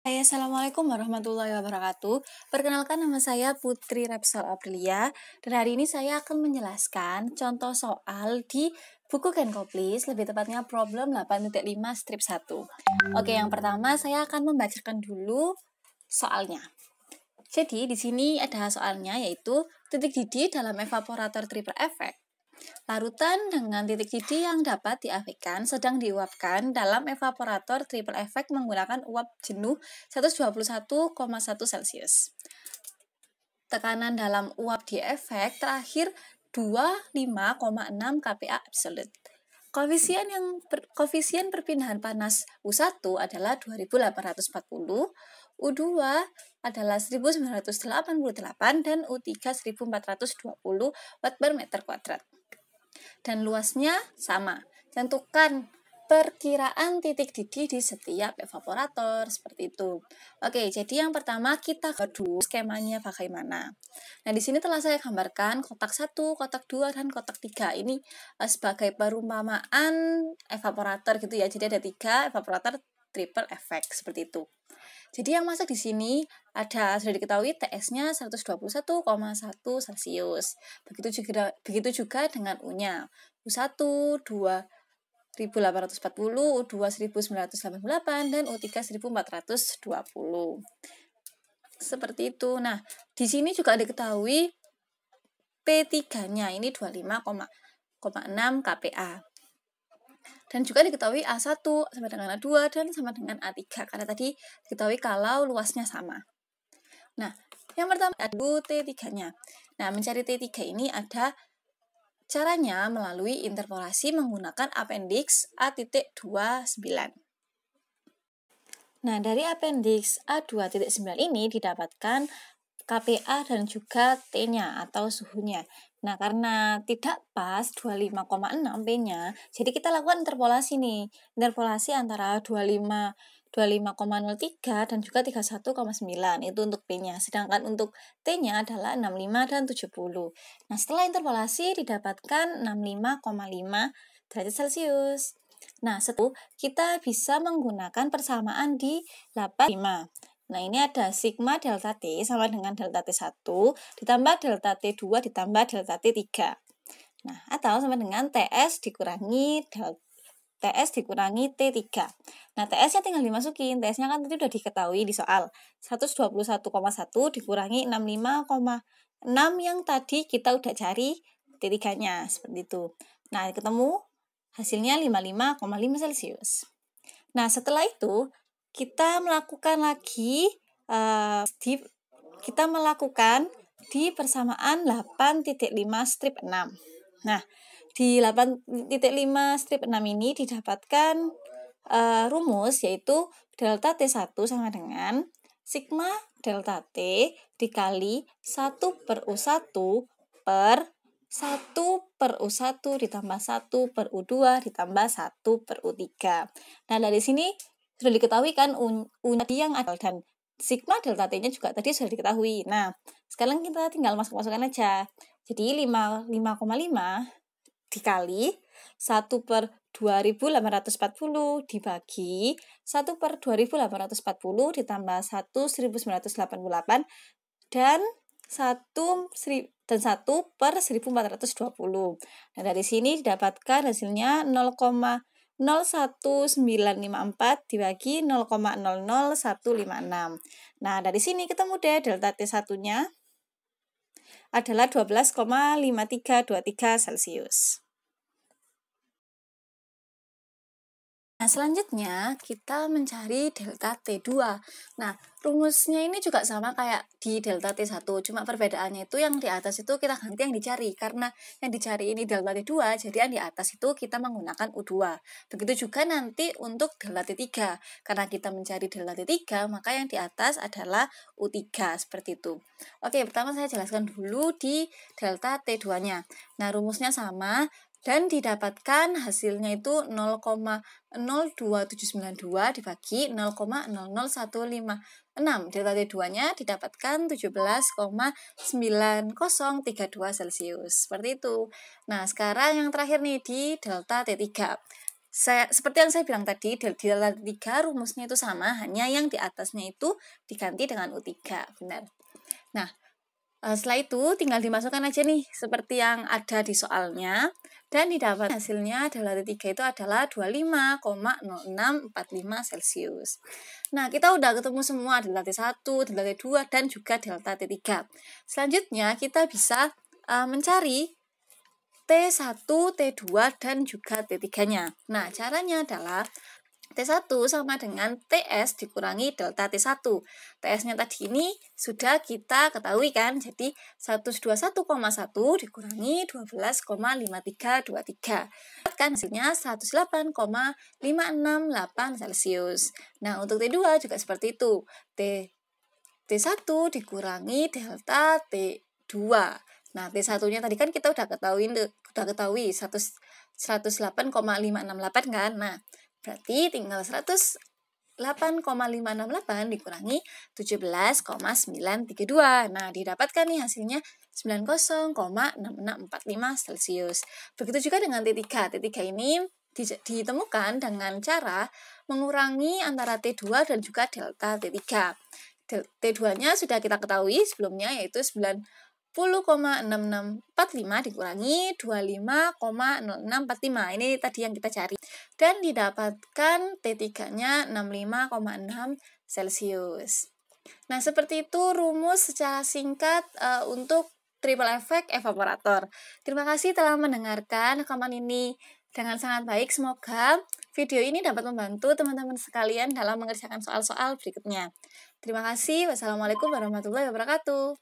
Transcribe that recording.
Hai, Assalamualaikum warahmatullahi wabarakatuh. Perkenalkan, nama saya Putri Repsol Aprilia, dan hari ini saya akan menjelaskan contoh soal di buku Kenkoplis, lebih tepatnya problem 8.5 strip 1. Oke, yang pertama saya akan membacakan dulu soalnya. Jadi di sini ada soalnya, yaitu titik didih dalam evaporator triple effect. Larutan dengan titik didih yang dapat diafekkan sedang diuapkan dalam evaporator triple effect menggunakan uap jenuh 121,1 Celcius. Tekanan dalam uap di efek terakhir 25,6 kPa absolute. Koefisien perpindahan panas U1 adalah 2840, U2 adalah 1988, dan U3 1420 Watt per meter kuadrat. Dan luasnya sama. Tentukan perkiraan titik didih di setiap evaporator, seperti itu. Oke, jadi yang pertama kita dulu skemanya bagaimana. Nah, di sini telah saya gambarkan kotak 1, kotak 2, dan kotak 3. Ini sebagai perumpamaan evaporator gitu ya. Jadi ada 3 evaporator triple effect seperti itu. Jadi yang masuk di sini sudah diketahui TS-nya 121,1 Celcius. Begitu juga dengan U-nya. U1 2840, U2 1988, dan U3 1420. Seperti itu. Nah, di sini juga diketahui P3-nya ini 25,6 kPa. Dan juga diketahui A1 sama dengan A2 dan sama dengan A3, karena tadi diketahui kalau luasnya sama. Nah, yang pertama ada T3-nya. Nah, mencari T3 ini ada caranya melalui interpolasi menggunakan appendix A.29. Nah, dari appendix A2.9 ini didapatkan KPA dan juga T-nya atau suhunya. Nah, karena tidak pas 25,6 P-nya, jadi kita lakukan interpolasi nih. Interpolasi antara 25,03 dan juga 31,9 itu untuk P-nya. Sedangkan untuk T-nya adalah 65 dan 70. Nah, setelah interpolasi didapatkan 65,5 derajat Celcius. Nah, setelah kita bisa menggunakan persamaan di 85. Nah, ini ada sigma delta T sama dengan delta T1 ditambah delta T2 ditambah delta T3. Nah, atau sama dengan TS dikurangi T3. Nah, TS-nya tinggal dimasukin. TS-nya kan tadi udah diketahui di soal. 121,1 dikurangi 65,6 yang tadi kita udah cari T3-nya. Seperti itu. Nah, ketemu hasilnya 55,5 Celcius. Nah, setelah itu kita melakukan lagi di persamaan 8.5 strip 6. Nah, di 8.5 strip 6 ini didapatkan rumus, yaitu delta T1 sama dengan sigma delta T dikali 1/U1 per 1/U1 ditambah 1/U2 ditambah 1/U3. Nah, dari sini sudah diketahui kan U-nya yang ada dan sigma delta T-nya juga tadi sudah diketahui. Nah, sekarang kita tinggal masuk-masukkan aja. Jadi 5,5 dikali 1/2840 dibagi 1/2840 ditambah 1/1988 dan 1/1420. Nah, dari sini didapatkan hasilnya 0,01954 dibagi 0,00156. Nah, dari sini ketemu deh delta T1-nya adalah 12,5323 Celcius. Nah, selanjutnya kita mencari delta T2. Nah, rumusnya ini juga sama kayak di delta T1, cuma perbedaannya itu yang di atas itu kita ganti yang dicari, karena yang dicari ini delta T2, jadi yang di atas itu kita menggunakan U2. Begitu juga nanti untuk delta T3, karena kita mencari delta T3, maka yang di atas adalah U3, seperti itu. Oke, pertama saya jelaskan dulu di delta T2-nya. Nah, rumusnya sama, dan didapatkan hasilnya itu 0,02792 dibagi 0,00156. Delta T2-nya didapatkan 17,9032 Celcius. Seperti itu. Nah, sekarang yang terakhir nih di delta T3. seperti yang saya bilang tadi, di delta T3 rumusnya itu sama, hanya yang di atasnya itu diganti dengan U3, benar. Nah, setelah itu tinggal dimasukkan aja nih seperti yang ada di soalnya, dan didapat hasilnya delta T3 itu adalah 25,0645 Celcius. Nah, kita udah ketemu semua delta T1, delta T2, dan juga delta T3. Selanjutnya kita bisa mencari T1, T2, dan juga T3-nya. Nah, caranya adalah T1 sama dengan TS dikurangi delta T1. TS-nya tadi ini sudah kita ketahui kan, jadi 121,1 dikurangi 12,5323. Kan hasilnya 108,568 Celcius. Nah, untuk T2 juga seperti itu. T1 dikurangi delta T2. Nah, T1-nya tadi kan kita udah ketahui 108,568 kan. Nah, berarti tinggal 108,568 dikurangi 17,932. Nah, didapatkan nih hasilnya 90,6645 Celcius. Begitu juga dengan T3. T3 ini ditemukan dengan cara mengurangi antara T2 dan juga delta T3. T2-nya sudah kita ketahui sebelumnya, yaitu 90,6645 dikurangi 25,0645. Ini tadi yang kita cari. Dan didapatkan T3-nya 65,6 Celcius. Nah, seperti itu rumus secara singkat untuk triple effect evaporator. Terima kasih telah mendengarkan rekaman ini dengan sangat baik. Semoga video ini dapat membantu teman-teman sekalian dalam mengerjakan soal-soal berikutnya. Terima kasih. Wassalamualaikum warahmatullahi wabarakatuh.